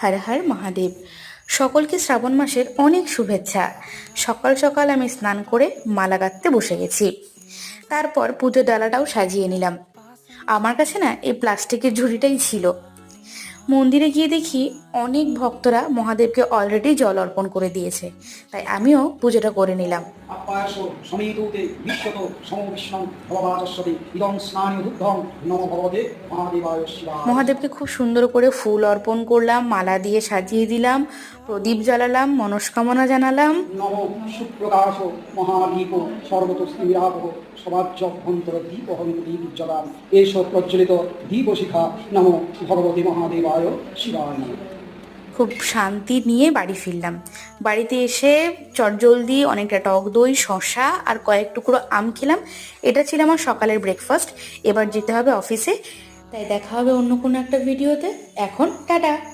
হর হর মহাদেব। সকলকে শ্রাবণ মাসের অনেক শুভেচ্ছা। সকাল সকাল আমি স্নান করে মালা গাঁথতে বসে গেছি। তারপর পুজোর ডালাটাও সাজিয়ে নিলাম। আমার কাছে না এই প্লাস্টিকের ঝুড়িটাই ছিল। মন্দিরে গিয়ে দেখি অনেক ভক্তরা মহাদেবকে অলরেডি জল অর্পণ করে দিয়েছে, তাই আমিও পুজোটা করে নিলাম। আপ্যায়সো সমীদূতে বিশ্বত সমবিষ্ণং ভববাচস্বতি ইদং স্নানি দুগ্ধং নমো ভগবতে মহাদেবায় শিবায়। মহাদেবকে খুব সুন্দর করে ফুল অর্পণ করলাম, মালা দিয়ে সাজিয়ে দিলাম, প্রদীপ জ্বালালাম, মনস্কামনা জানালাম। নমো সুপ্রকাশ মহাদীপ সর্বতস্তিরাপ সবাজ্যভ্যন্তর দীপহন্ত দীপজ্জলাম এষ প্রজ্বলিত দীপশিখা নমো ভগবতে মহাদেবায় শিবায়। খুব শান্তি নিয়ে বাড়ি ফিরলাম। বাড়িতে এসে চটজলদি অনেকটা টক দই, শসা আর কয়েক টুকরো আম খেলাম। এটা ছিল আমার সকালের ব্রেকফাস্ট। এবার যেতে হবে অফিসে, তাই দেখা হবে অন্য কোনো একটা ভিডিওতে। এখন টাটা।